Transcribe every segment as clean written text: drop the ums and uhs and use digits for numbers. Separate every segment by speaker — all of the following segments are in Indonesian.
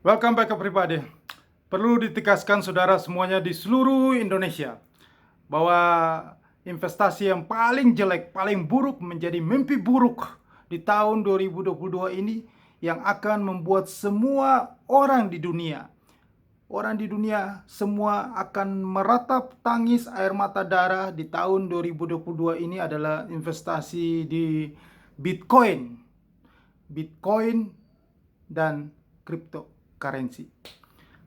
Speaker 1: Welcome back everybody. Perlu ditegaskan saudara semuanya di seluruh Indonesia bahwa investasi yang paling jelek, paling buruk menjadi mimpi buruk di tahun 2022 ini yang akan membuat semua orang di dunia semua akan meratap tangis air mata darah di tahun 2022 ini adalah investasi di Bitcoin. Bitcoin dan cryptocurrency.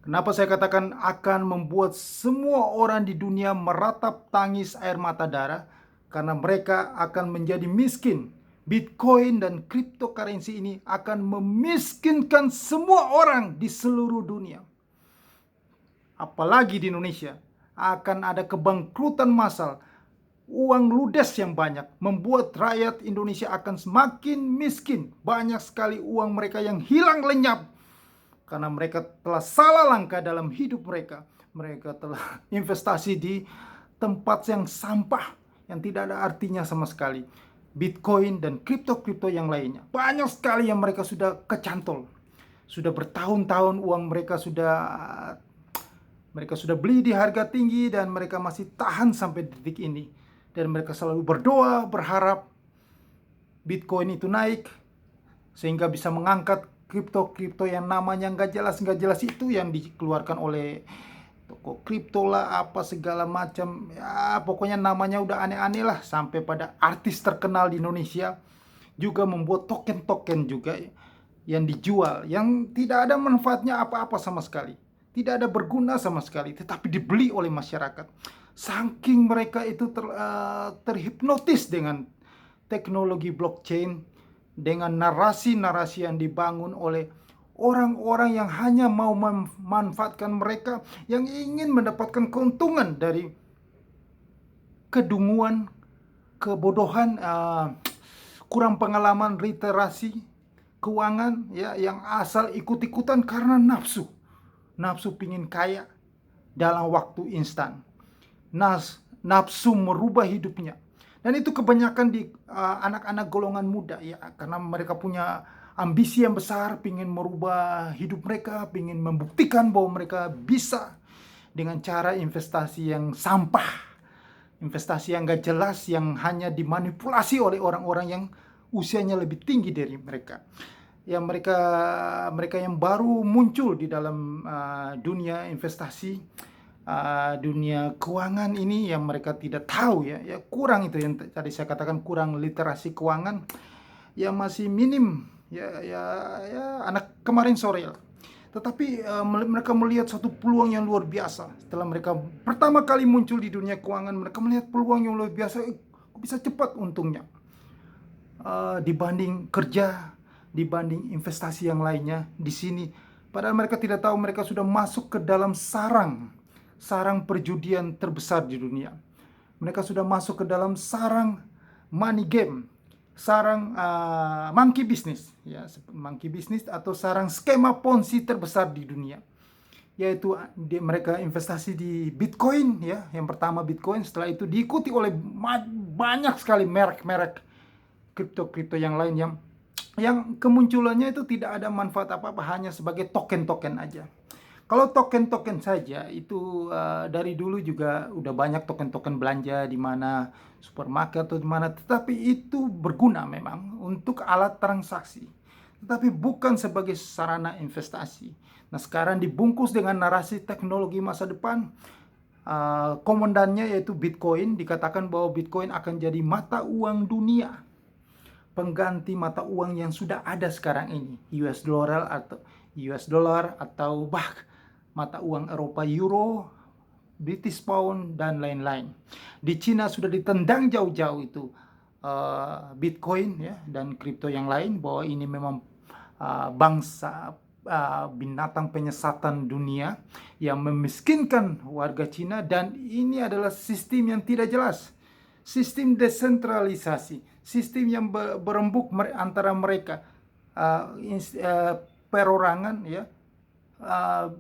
Speaker 1: Kenapa saya katakan akan membuat semua orang di dunia meratap tangis air mata darah? Karena mereka akan menjadi miskin. Bitcoin dan cryptocurrency ini akan memiskinkan semua orang di seluruh dunia. Apalagi di Indonesia akan ada kebangkrutan massal. Uang ludes yang banyak membuat rakyat Indonesia akan semakin miskin. Banyak sekali uang mereka yang hilang lenyap karena mereka telah salah langkah dalam hidup mereka. Mereka telah investasi di tempat yang sampah, yang tidak ada artinya sama sekali. Bitcoin dan kripto-kripto yang lainnya. Banyak sekali yang mereka sudah kecantol. Sudah bertahun-tahun uang mereka sudah beli di harga tinggi dan mereka masih tahan sampai detik ini. Dan mereka selalu berdoa, berharap Bitcoin itu naik sehingga bisa mengangkat kripto-kripto yang namanya nggak jelas itu yang dikeluarkan oleh toko kripto lah, apa segala macam. Ya, pokoknya namanya udah aneh-aneh lah. Sampai pada artis terkenal di Indonesia juga membuat token-token juga yang dijual, yang tidak ada manfaatnya apa-apa sama sekali. Tidak ada berguna sama sekali, tetapi dibeli oleh masyarakat. Saking mereka itu terhipnotis dengan teknologi blockchain, dengan narasi-narasi yang dibangun oleh orang-orang yang hanya mau memanfaatkan mereka, yang ingin mendapatkan keuntungan dari kedunguan, kebodohan, kurang pengalaman literasi keuangan, ya, yang asal ikut-ikutan karena nafsu pingin kaya dalam waktu instan, nafsu merubah hidupnya. Dan itu kebanyakan di anak-anak golongan muda, ya, karena mereka punya ambisi yang besar, pingin merubah hidup mereka, pingin membuktikan bahwa mereka bisa dengan cara investasi yang sampah, investasi yang gak jelas, yang hanya dimanipulasi oleh orang-orang yang usianya lebih tinggi dari mereka. Yang mereka yang baru muncul di dalam dunia investasi, dunia keuangan ini, yang mereka tidak tahu, ya kurang itu yang tadi saya katakan, kurang literasi keuangan yang masih minim, ya anak kemarin sore. Tetapi mereka melihat satu peluang yang luar biasa. Setelah mereka pertama kali muncul di dunia keuangan, mereka melihat peluang yang luar biasa. Kok bisa cepat untungnya dibanding kerja, dibanding investasi yang lainnya di sini. Padahal mereka tidak tahu mereka sudah masuk ke dalam sarang perjudian terbesar di dunia. Mereka sudah masuk ke dalam sarang money game, sarang monkey business, ya, monkey business atau sarang skema ponzi terbesar di dunia. Yaitu mereka investasi di Bitcoin, ya, yang pertama Bitcoin, setelah itu diikuti oleh banyak sekali merek-merek kripto-kripto yang lain yang kemunculannya itu tidak ada manfaat apa-apa, hanya sebagai token-token aja. Kalau token-token saja itu dari dulu juga udah banyak token-token belanja di mana supermarket atau di mana, tetapi itu berguna memang untuk alat transaksi, tetapi bukan sebagai sarana investasi. Nah, sekarang dibungkus dengan narasi teknologi masa depan. Komandannya yaitu Bitcoin, dikatakan bahwa Bitcoin akan jadi mata uang dunia, pengganti mata uang yang sudah ada sekarang ini, US dollar atau mata uang Eropa euro, British pound, dan lain-lain. Di Cina sudah ditendang jauh-jauh itu Bitcoin, ya, dan kripto yang lain, bahwa ini memang bangsa binatang penyesatan dunia yang memiskinkan warga Cina, dan ini adalah sistem yang tidak jelas, sistem desentralisasi, sistem yang berembuk antara mereka, perorangan, ya,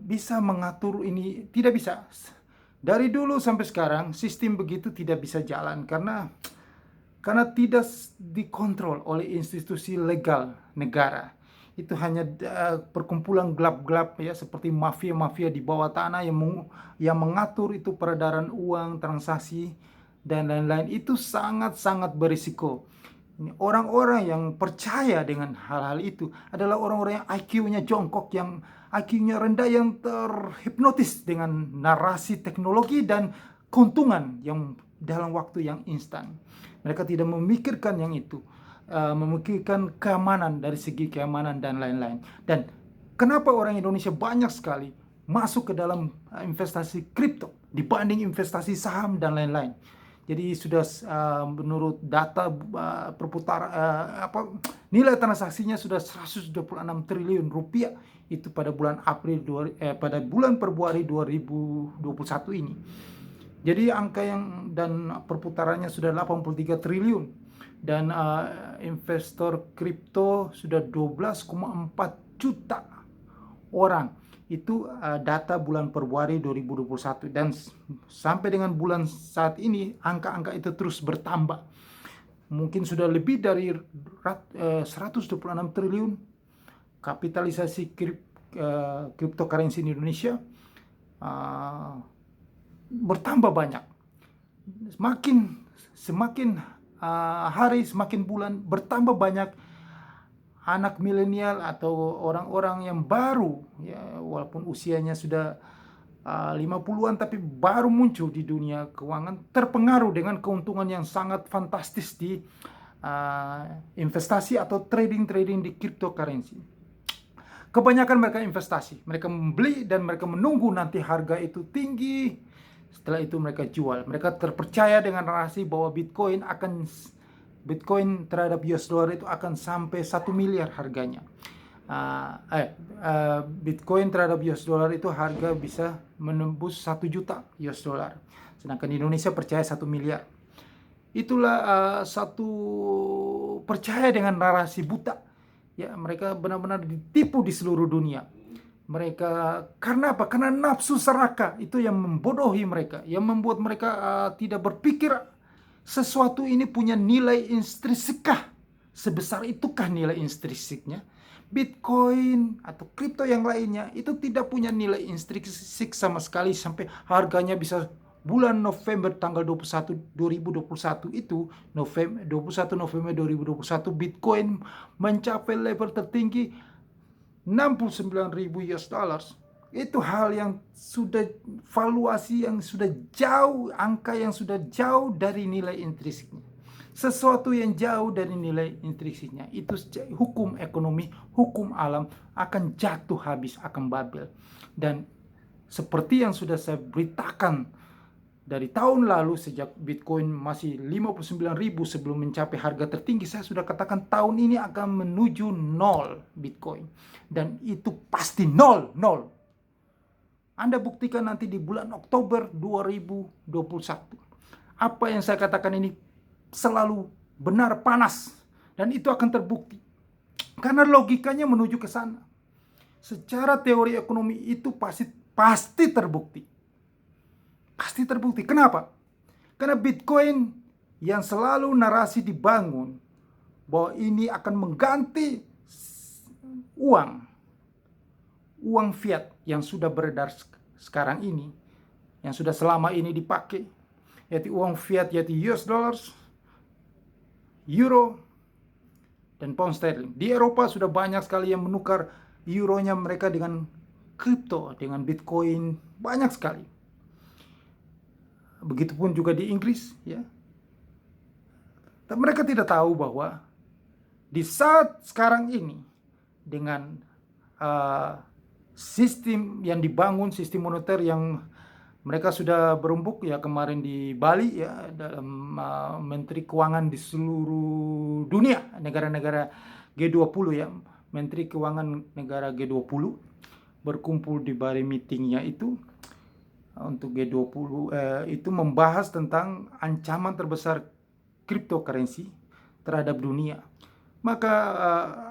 Speaker 1: bisa mengatur ini, tidak bisa. Dari dulu sampai sekarang sistem begitu tidak bisa jalan karena tidak dikontrol oleh institusi legal negara. itu hanya perkumpulan gelap-gelap ya, seperti mafia-mafia di bawah tanah yang mengatur itu peredaran uang, transaksi dan lain-lain. Itu sangat-sangat berisiko. Ini orang-orang yang percaya dengan hal-hal itu adalah orang-orang yang IQ-nya jongkok, yang IQ-nya rendah, yang terhipnotis dengan narasi teknologi dan keuntungan yang dalam waktu yang instan. Mereka tidak memikirkan yang itu, memikirkan keamanan dari segi keamanan dan lain-lain. Dan kenapa orang Indonesia banyak sekali masuk ke dalam investasi kripto dibanding investasi saham dan lain-lain? Jadi sudah menurut data nilai transaksinya sudah 126 triliun rupiah itu pada bulan pada bulan Februari 2021 ini. Jadi angka yang dan perputarannya sudah 83 triliun dan investor kripto sudah 12,4 juta orang. Itu data bulan Februari 2021 dan sampai dengan bulan saat ini angka-angka itu terus bertambah. Mungkin sudah lebih dari 126 triliun kapitalisasi cryptocurrency di Indonesia, bertambah banyak. Semakin hari, semakin bulan bertambah banyak anak milenial atau orang-orang yang baru ya, walaupun usianya sudah 50-an tapi baru muncul di dunia keuangan, terpengaruh dengan keuntungan yang sangat fantastis di investasi atau trading di cryptocurrency. Kebanyakan mereka investasi, mereka membeli dan mereka menunggu nanti harga itu tinggi. Setelah itu mereka jual. Mereka terpercaya dengan narasi bahwa Bitcoin terhadap US dollar itu akan sampai 1 miliar harganya. Bitcoin terhadap US dollar itu harga bisa menembus 1 juta US dollar. Sedangkan Indonesia percaya 1 miliar. Itulah satu percaya dengan narasi buta. Ya, mereka benar-benar ditipu di seluruh dunia. Mereka karena apa? Karena nafsu serakah itu yang membodohi mereka, yang membuat mereka tidak berpikir sesuatu ini punya nilai intrinsik. Sebesar itukah nilai intrinsiknya? Bitcoin atau kripto yang lainnya itu tidak punya nilai intrinsik sama sekali sampai harganya bisa bulan November tanggal 21 2021 itu 21 November 2021 Bitcoin mencapai level tertinggi 69.000 US dollars. Itu hal yang sudah valuasi yang sudah jauh, angka yang sudah jauh dari nilai intrinsiknya. Sesuatu yang jauh dari nilai intrinsiknya itu hukum ekonomi, hukum alam akan jatuh habis, akan babil. Dan seperti yang sudah saya beritakan dari tahun lalu, sejak Bitcoin masih 59.000 sebelum mencapai harga tertinggi, saya sudah katakan tahun ini akan menuju nol Bitcoin. Dan itu pasti nol. Anda buktikan nanti di bulan Oktober 2021. Apa yang saya katakan ini selalu benar, panas. Dan itu akan terbukti. Karena logikanya menuju ke sana. Secara teori ekonomi itu pasti terbukti. Pasti terbukti. Kenapa? Karena Bitcoin yang selalu narasi dibangun bahwa ini akan mengganti uang fiat yang sudah beredar sekarang ini, yang sudah selama ini dipakai, yaitu uang fiat, yaitu US dollars, euro, dan pound sterling. Di Eropa sudah banyak sekali yang menukar euronya mereka dengan kripto, dengan Bitcoin, banyak sekali. Begitupun juga di Inggris, ya. Dan mereka tidak tahu bahwa di saat sekarang ini dengan sistem yang dibangun, sistem moneter yang mereka sudah berembuk ya kemarin di Bali ya, dalam Menteri Keuangan di seluruh dunia, negara-negara G20 ya, Menteri Keuangan negara G20 berkumpul di Bali, meetingnya itu untuk G20 itu membahas tentang ancaman terbesar cryptocurrency terhadap dunia. Maka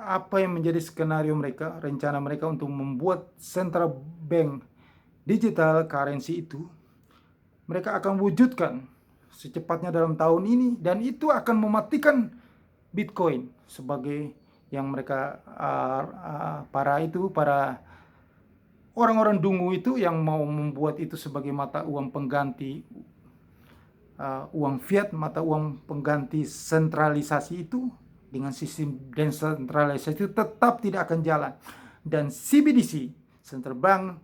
Speaker 1: apa yang menjadi skenario mereka, rencana mereka untuk membuat central bank digital currency itu, mereka akan wujudkan secepatnya dalam tahun ini, dan itu akan mematikan Bitcoin sebagai yang mereka para orang-orang dungu itu yang mau membuat itu sebagai mata uang pengganti uang fiat, mata uang pengganti sentralisasi itu, dengan sistem desentralisasi itu tetap tidak akan jalan. Dan CBDC, Central Bank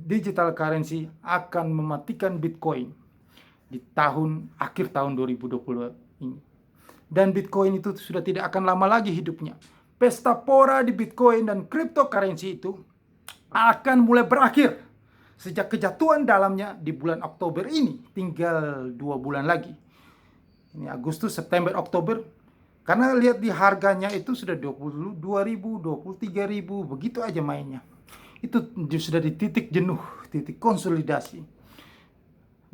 Speaker 1: Digital Currency, akan mematikan Bitcoin di akhir tahun 2020 ini. Dan Bitcoin itu sudah tidak akan lama lagi hidupnya. Pesta pora di Bitcoin dan cryptocurrency itu akan mulai berakhir sejak kejatuhan dalamnya di bulan Oktober ini. Tinggal 2 bulan lagi. Ini Agustus, September, Oktober. Karena lihat di harganya itu sudah 22.000, 23.000, begitu aja mainnya. Itu sudah di titik jenuh, titik konsolidasi.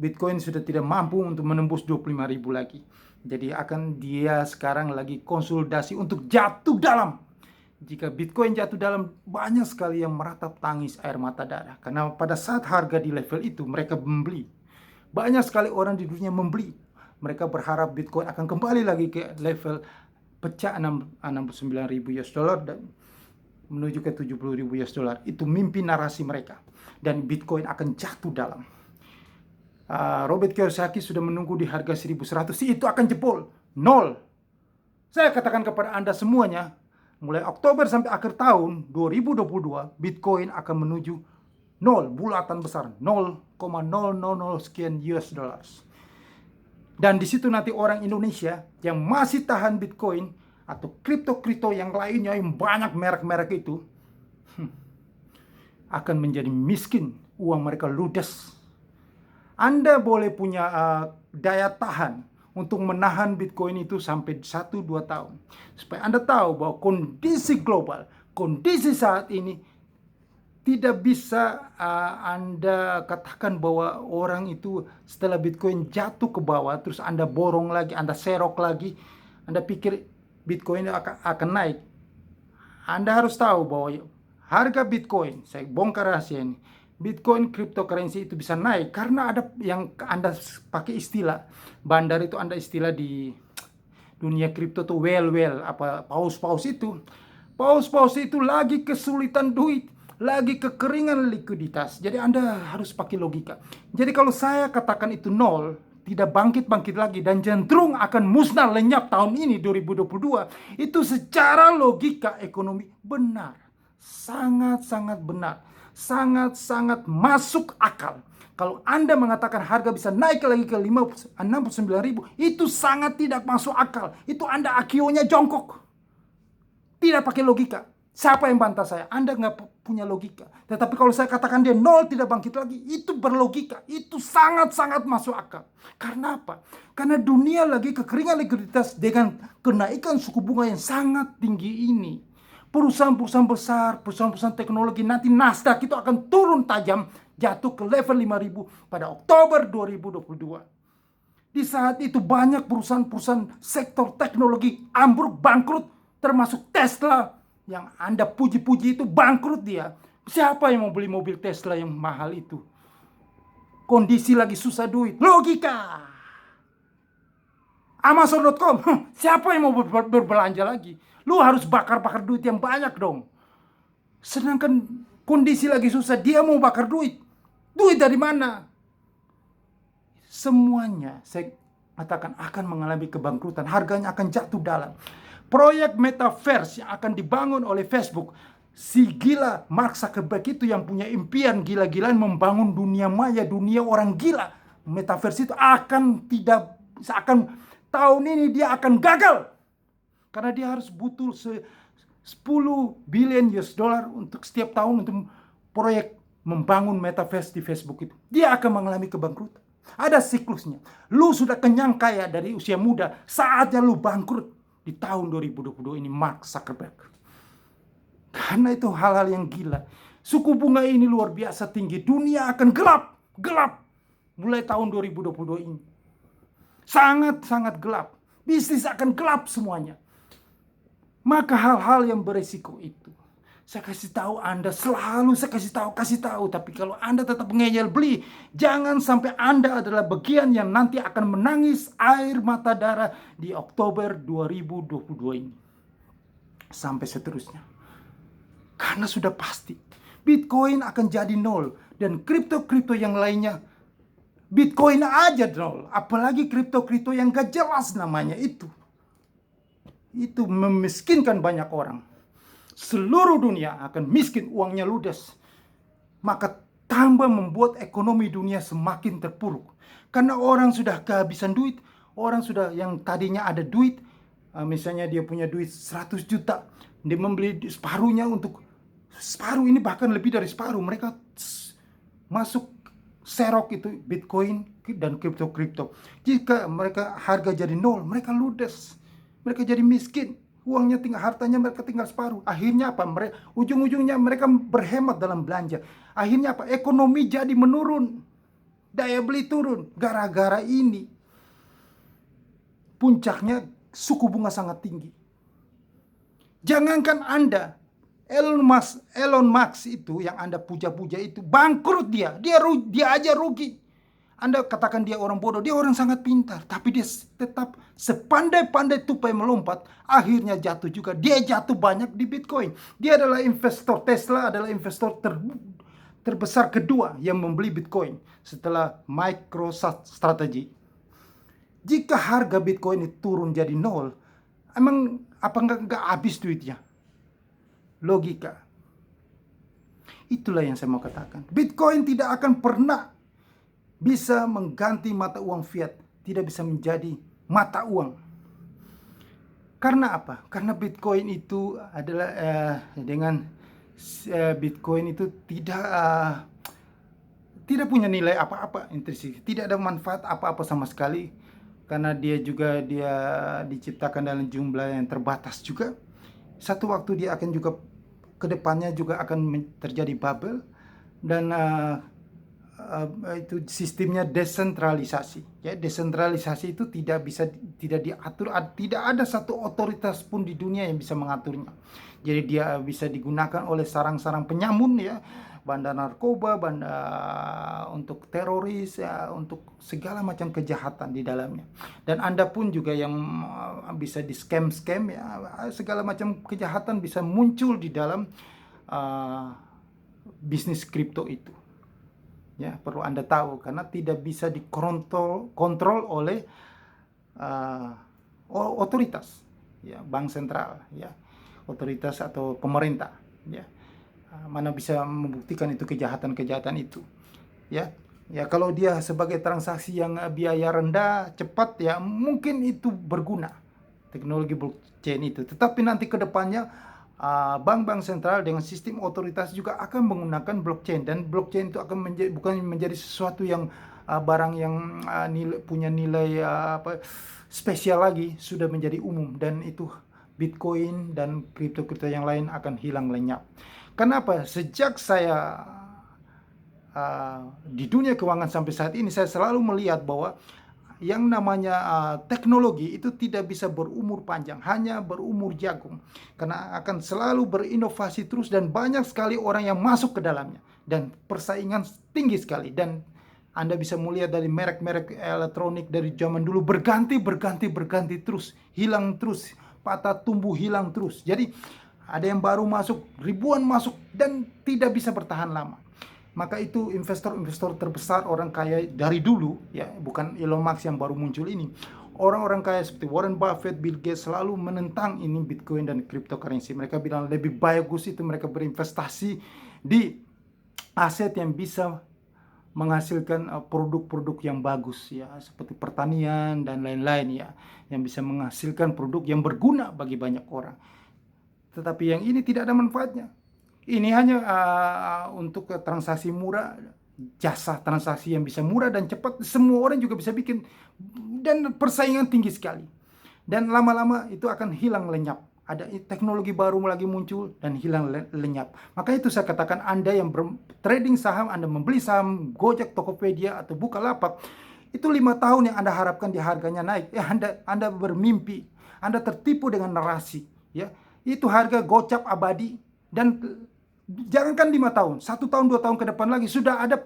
Speaker 1: Bitcoin sudah tidak mampu untuk menembus 25.000 lagi. Jadi dia sekarang lagi konsolidasi untuk jatuh dalam. Jika Bitcoin jatuh dalam, banyak sekali yang meratap tangis air mata darah. Karena pada saat harga di level itu, mereka membeli. Banyak sekali orang di dunia membeli. Mereka berharap Bitcoin akan kembali lagi ke level pecah 69.000 US dollar dan menuju ke 70.000 US dollar. Itu mimpi narasi mereka. Dan Bitcoin akan jatuh dalam. Robert Kiyosaki sudah menunggu di harga 1.100. Itu akan jebol. 0. Saya katakan kepada Anda semuanya, mulai Oktober sampai akhir tahun 2022, Bitcoin akan menuju 0, bulatan besar, 0,000 sekian US dollars. Dan di situ nanti orang Indonesia yang masih tahan Bitcoin atau kripto-kripto yang lainnya yang banyak merek-merek itu akan menjadi miskin, uang mereka ludes. Anda boleh punya daya tahan untuk menahan Bitcoin itu sampai 1-2 tahun. Supaya Anda tahu bahwa kondisi global, kondisi saat ini tidak bisa Anda katakan bahwa orang itu setelah Bitcoin jatuh ke bawah, terus Anda borong lagi, Anda serok lagi, Anda pikir Bitcoin akan naik. Anda harus tahu bahwa harga Bitcoin, saya bongkar rahasia ini, Bitcoin cryptocurrency itu bisa naik karena ada yang Anda pakai istilah bandar itu, Anda istilah di dunia kripto tuh whale apa paus itu lagi kesulitan duit, lagi kekeringan likuiditas. Jadi Anda harus pakai logika. Jadi kalau saya katakan itu 0, tidak bangkit lagi dan cenderung akan musnah lenyap tahun ini 2022, itu secara logika ekonomi benar, sangat benar. Sangat masuk akal. Kalau Anda mengatakan harga bisa naik lagi ke 69.000, itu sangat tidak masuk akal. Itu Anda akionya jongkok. Tidak pakai logika. Siapa yang bantah saya? Anda nggak punya logika. Tetapi kalau saya katakan dia 0 tidak bangkit lagi, itu berlogika. Itu sangat masuk akal. Karena apa? Karena dunia lagi kekeringan likuiditas dengan kenaikan suku bunga yang sangat tinggi ini. Perusahaan-perusahaan besar, perusahaan-perusahaan teknologi, nanti Nasdaq itu akan turun tajam, jatuh ke level 5.000 pada Oktober 2022. Di saat itu banyak perusahaan-perusahaan sektor teknologi ambruk, bangkrut, termasuk Tesla yang Anda puji-puji itu bangkrut dia. Siapa yang mau beli mobil Tesla yang mahal itu? Kondisi lagi susah duit. Logika. Amazon.com, siapa yang mau berbelanja lagi? Lu harus bakar duit yang banyak dong. Sedangkan kondisi lagi susah, dia mau bakar duit. Duit dari mana? Semuanya saya katakan akan mengalami kebangkrutan. Harganya akan jatuh dalam. Proyek metaverse yang akan dibangun oleh Facebook, si gila Mark Zuckerberg itu yang punya impian gila-gilaan membangun dunia maya, dunia orang gila. Metaverse itu akan tahun ini dia akan gagal. Karena dia harus butuh 10 billion US dollar untuk setiap tahun untuk proyek membangun metaverse di Facebook itu. Dia akan mengalami kebangkrutan. Ada siklusnya. Lu sudah kenyang kaya dari usia muda, saatnya lu bangkrut di tahun 2022 ini, Mark Zuckerberg. Karena itu hal-hal yang gila. Suku bunga ini luar biasa tinggi. Dunia akan gelap mulai tahun 2022 ini. Sangat gelap. Bisnis akan gelap semuanya. Maka hal-hal yang beresiko itu saya kasih tahu Anda, selalu saya kasih tahu. Tapi kalau Anda tetap ngeyel beli, jangan sampai Anda adalah bagian yang nanti akan menangis air mata darah di Oktober 2022 ini. sampai seterusnya. Karena sudah pasti Bitcoin akan jadi nol, dan kripto-kripto yang lainnya Bitcoin aja nol, apalagi kripto-kripto yang gak jelas namanya itu. Itu memiskinkan banyak orang. Seluruh dunia akan miskin, uangnya ludes. Maka tambah membuat ekonomi dunia semakin terpuruk. Karena orang sudah kehabisan duit. Orang sudah yang tadinya ada duit, misalnya dia punya duit 100 juta, dia membeli separuhnya, untuk separuh ini bahkan lebih dari separuh. Mereka masuk serok itu Bitcoin dan kripto-kripto. Jika mereka harga jadi nol, mereka ludes. Mereka jadi miskin. Uangnya tinggal, hartanya mereka tinggal separuh. Akhirnya apa? Ujung-ujungnya mereka berhemat dalam belanja. Akhirnya apa? Ekonomi jadi menurun. Daya beli turun. Gara-gara ini. Puncaknya suku bunga sangat tinggi. Jangankan Anda, Elon Musk itu yang Anda puja-puja itu bangkrut dia. Dia aja rugi. Anda katakan dia orang bodoh, dia orang sangat pintar, tapi dia tetap sepandai-pandai tupai melompat, akhirnya jatuh juga. Dia jatuh banyak di Bitcoin. Dia adalah investor, Tesla adalah investor terbesar kedua yang membeli Bitcoin setelah MicroStrategy. Jika harga Bitcoin itu turun jadi nol, emang apa nggak habis duitnya? Logika. Itulah yang saya mau katakan. Bitcoin tidak akan pernah bisa mengganti mata uang fiat, tidak bisa menjadi mata uang. Karena apa? Karena Bitcoin itu adalah Bitcoin itu tidak punya nilai apa-apa intrinsik, tidak ada manfaat apa-apa sama sekali, karena dia diciptakan dalam jumlah yang terbatas juga. Satu waktu dia akan juga kedepannya juga akan terjadi bubble, dan itu sistemnya desentralisasi. Ya, desentralisasi itu tidak diatur, tidak ada satu otoritas pun di dunia yang bisa mengaturnya. Jadi dia bisa digunakan oleh sarang-sarang penyamun, ya, bandar narkoba, untuk teroris, ya, untuk segala macam kejahatan di dalamnya. Dan Anda pun juga yang bisa di scam, ya, segala macam kejahatan bisa muncul di dalam bisnis kripto itu. Ya, perlu Anda tahu, karena tidak bisa dikontrol oleh otoritas, ya, bank sentral, ya, otoritas atau pemerintah, ya. Mana bisa membuktikan itu kejahatan itu, ya. Ya, kalau dia sebagai transaksi yang biaya rendah, cepat, ya, mungkin itu berguna teknologi blockchain itu. Tetapi nanti ke depannya bank-bank sentral dengan sistem otoritas juga akan menggunakan blockchain, dan blockchain itu akan bukan menjadi sesuatu yang barang yang punya nilai spesial lagi, sudah menjadi umum, dan itu Bitcoin dan kripto-kripto yang lain akan hilang lenyap. Kenapa? Sejak saya di dunia keuangan sampai saat ini, saya selalu melihat bahwa yang namanya teknologi itu tidak bisa berumur panjang, hanya berumur jagung, karena akan selalu berinovasi terus, dan banyak sekali orang yang masuk ke dalamnya, dan persaingan tinggi sekali. Dan Anda bisa melihat dari merek-merek elektronik dari zaman dulu berganti terus, hilang terus, patah tumbuh, hilang terus. Jadi ada yang baru masuk, ribuan masuk, dan tidak bisa bertahan lama. Maka itu investor-investor terbesar, orang kaya dari dulu, ya, bukan Elon Musk yang baru muncul ini. Orang-orang kaya seperti Warren Buffett, Bill Gates selalu menentang ini Bitcoin dan cryptocurrency. Mereka bilang lebih bagus itu mereka berinvestasi di aset yang bisa menghasilkan produk-produk yang bagus, ya, seperti pertanian dan lain-lain, ya, yang bisa menghasilkan produk yang berguna bagi banyak orang. Tetapi yang ini tidak ada manfaatnya. Ini hanya untuk transaksi murah, jasa transaksi yang bisa murah dan cepat, semua orang juga bisa bikin, dan persaingan tinggi sekali. Dan lama-lama itu akan hilang lenyap. Ada teknologi baru lagi muncul dan hilang lenyap. Maka itu saya katakan, Anda yang trading saham, Anda membeli saham Gojek, Tokopedia, atau Bukalapak, itu 5 tahun yang Anda harapkan di harganya naik. Ya, Anda bermimpi, Anda tertipu dengan narasi, ya. Itu harga gocap abadi, dan jangankan 5 tahun, 1 tahun, 2 tahun ke depan lagi sudah ada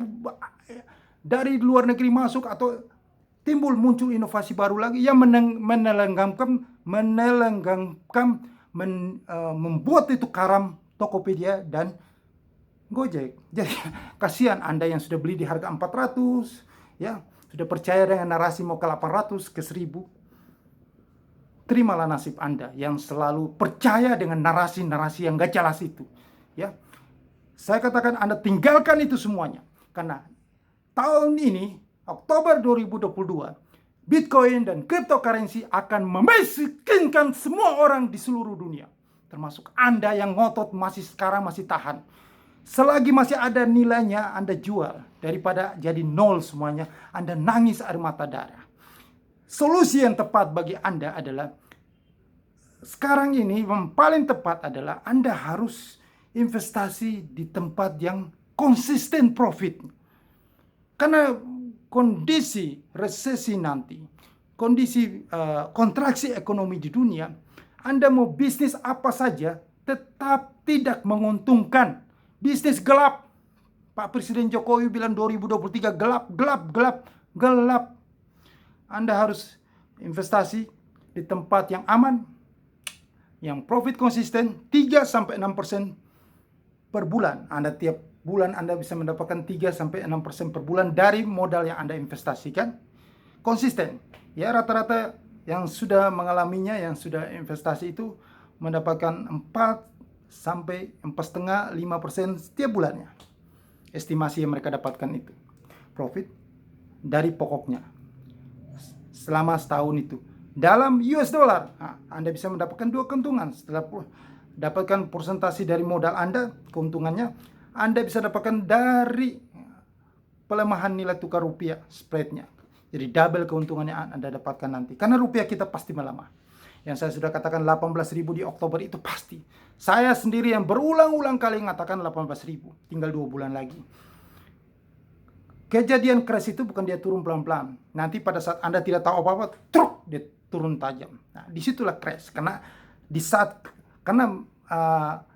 Speaker 1: dari luar negeri masuk atau muncul inovasi baru lagi yang menelenggamkan membuat itu karam Tokopedia dan Gojek. Jadi kasihan Anda yang sudah beli di harga 400, ya, sudah percaya dengan narasi mau ke 800, ke 1000. Terimalah nasib Anda yang selalu percaya dengan narasi-narasi yang gak jelas itu, ya. Saya katakan Anda tinggalkan itu semuanya, karena tahun ini Oktober 2022 Bitcoin dan cryptocurrency akan memiskinkan semua orang di seluruh dunia, termasuk Anda yang ngotot sekarang masih tahan. Selagi masih ada nilainya, Anda jual daripada jadi nol semuanya, Anda nangis air mata darah. Solusi yang tepat bagi Anda adalah sekarang ini, yang paling tepat adalah Anda harus investasi di tempat yang konsisten profit. Karena kondisi resesi nanti, kondisi kontraksi ekonomi di dunia, Anda mau bisnis apa saja tetap tidak menguntungkan. Bisnis gelap. Pak Presiden Jokowi bilang 2023 gelap. Anda harus investasi di tempat yang aman, yang profit konsisten 3-6% per bulan. Anda tiap bulan Anda bisa mendapatkan 3-6% per bulan dari modal yang Anda investasikan. Konsisten. Ya, rata-rata yang sudah mengalaminya, yang sudah investasi itu mendapatkan 4-4,5% setiap bulannya. Estimasi yang mereka dapatkan itu. Profit dari pokoknya. Selama setahun itu. Dalam US dollar, Anda bisa mendapatkan 2 keuntungan. Setelah dapatkan persentase dari modal Anda, keuntungannya, Anda bisa dapatkan dari pelemahan nilai tukar rupiah, spreadnya. Jadi double keuntungannya Anda dapatkan nanti. Karena rupiah kita pasti melemah. Yang saya sudah katakan 18.000 di Oktober itu pasti. Saya sendiri yang berulang-ulang kali mengatakan 18.000. Tinggal 2 bulan lagi. Kejadian crash itu bukan dia turun pelan-pelan. Nanti pada saat Anda tidak tahu apa-apa, truk, dia turun tajam. Nah, disitulah crash. Karena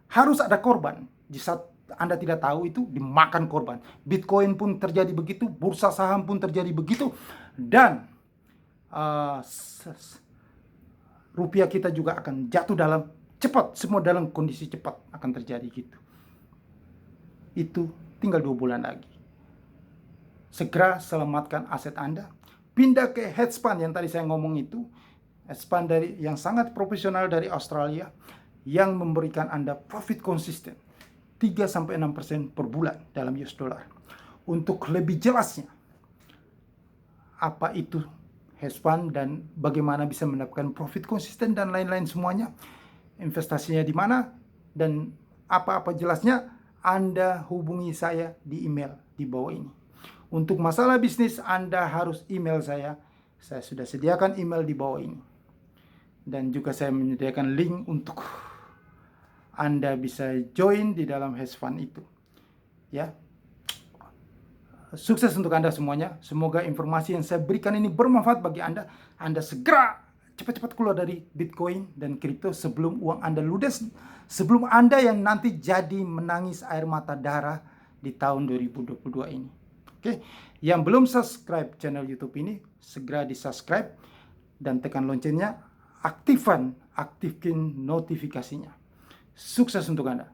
Speaker 1: harus ada korban. Di saat Anda tidak tahu itu dimakan korban. Bitcoin pun terjadi begitu, bursa saham pun terjadi begitu, dan rupiah kita juga akan jatuh dalam cepat. Semua dalam kondisi cepat akan terjadi gitu. Itu tinggal 2 bulan lagi. Segera selamatkan aset Anda. Pindah ke hedge fund yang tadi saya ngomong itu. Hedge fund yang sangat profesional dari Australia, yang memberikan Anda profit konsisten 3-6% per bulan dalam US dollar. Untuk lebih jelasnya, apa itu hedge fund dan bagaimana bisa mendapatkan profit konsisten dan lain-lain semuanya, investasinya di mana, dan apa-apa jelasnya, Anda hubungi saya di email di bawah ini. Untuk masalah bisnis, Anda harus email saya. Saya sudah sediakan email di bawah ini. Dan juga saya menyediakan link untuk Anda bisa join di dalam hedge fund itu. Ya. Sukses untuk Anda semuanya. Semoga informasi yang saya berikan ini bermanfaat bagi Anda. Anda segera cepat-cepat keluar dari Bitcoin dan kripto sebelum uang Anda ludes. Sebelum Anda yang nanti jadi menangis air mata darah di tahun 2022 ini. Oke, yang belum subscribe channel YouTube ini, segera di-subscribe dan tekan loncengnya, aktifkan notifikasinya. Sukses untuk Anda.